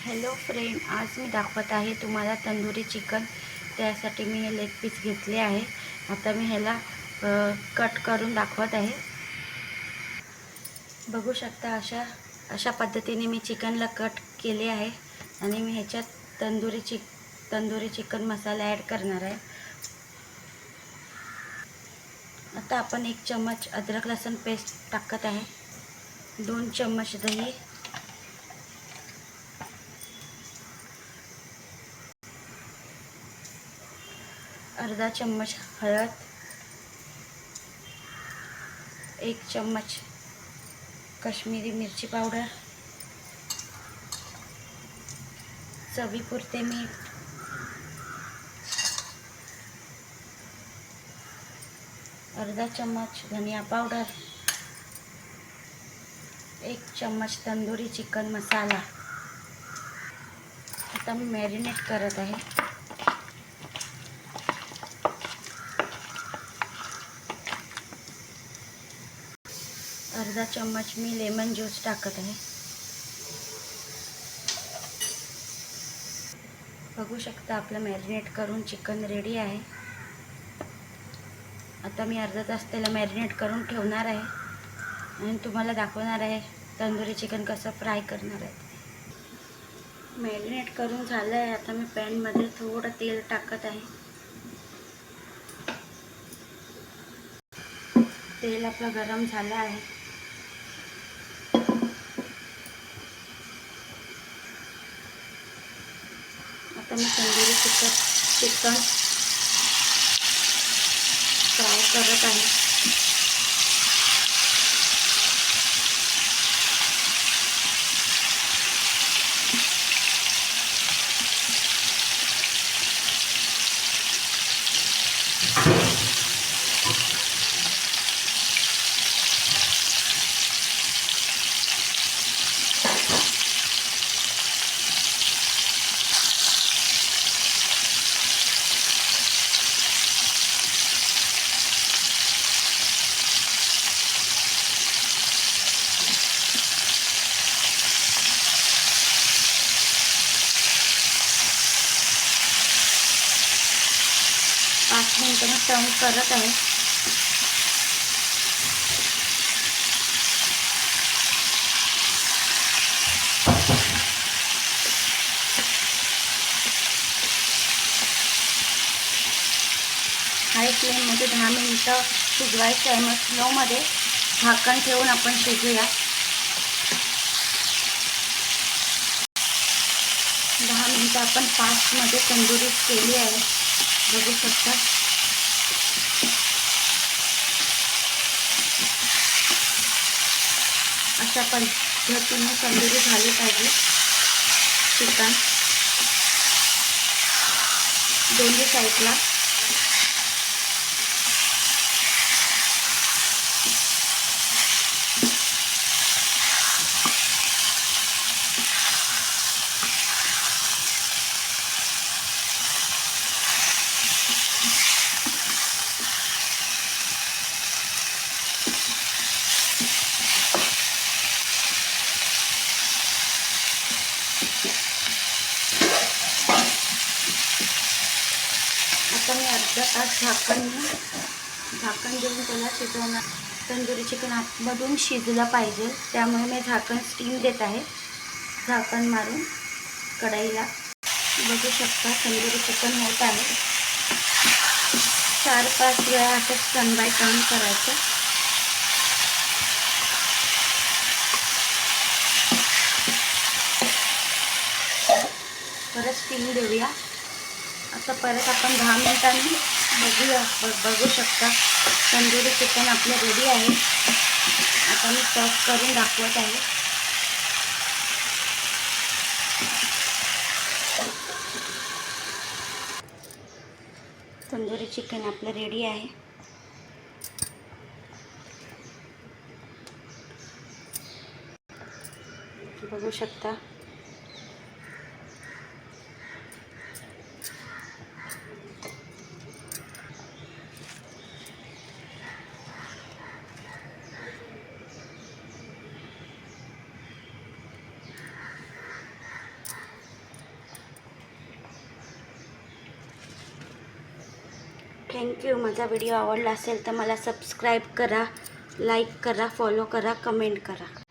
Hello friend, आज मी दाखवत आहे तुम्हाला तंदुरी चिकन। त्यासाठी मी हे लेग पीस घेतले आहे। आता मी ह्याला कट करून दाखवत आहे। बघू शकता अशा पद्धतीने मी चिकनला कट केले आहे आणि मी ह्याच्यात तंदुरी चिकन मसाला ॲड करणार आहे। आता आपण 1 चम्मच अद्रक लसूण पेस्ट टाकत आहे, 2 चम्मच दही, अर्धा चम्मच हळद, 1 चम्मच कश्मीरी मिरची पावडर, चवीपुरते मीठ, अर्धा चम्मच धनिया पावडर, 1 चम्मच तंदुरी चिकन मसाला। आता मी मॅरिनेट करत आहे। अर्धा चम्मच मी लेमन ज्यूस टाकत आहे। बघू शकता आपलं मॅरिनेट करून चिकन रेडी आहे। आता मी अर्धा तास त्याला मॅरिनेट करून ठेवणार आहे आणि तुम्हाला दाखवणार आहे तंदुरी चिकन कसं फ्राय करणार आहे। मॅरिनेट करून झालं आहे। आता मी पॅनमध्ये थोडं तेल टाकत आहे। तेल आपलं गरम झालं आहे। आता मी तंदुरी चिकन फ्राय करत आहे। पाच मिनिटं मी टर्न करत आहे। हाय फ्लेममध्ये 10 मिनिटं शिजवायचं आहे। मग स्लोमध्ये झाकण ठेवून आपण शिजूया। 10 मिनिटं आपण फास्टमध्ये तंदुरी केली आहे, बघू शकता। अशा पद्धतीने तंदुरी झाली पाहिजे चिकन दोन्ही साईडला। आता मी अर्धा तास झाकण देऊन त्याला शिजवणार। तंदुरी चिकन आतमधून शिजलं पाहिजे, त्यामुळे मी झाकण स्टीम देत आहे, झाकण मारून कढईला। बघू शकता तंदुरी चिकन होत आहे। 4-5 वेळा असं टर्न बाय टर्न करायचं। परत स्टीम देऊया। आता परत आपण 10 मिनिटांनी बघूया। बघू शकता तंदुरी चिकन आपलं रेडी आहे। आता मी सर्व करून दाखवत आहे। तंदुरी चिकन आपलं रेडी आहे। बघू शकता। थँक्यू. माझा व्हिडिओ आवडला असेल तर मला सबस्क्राईब करा, लाईक करा, फॉलो करा, कमेंट करा.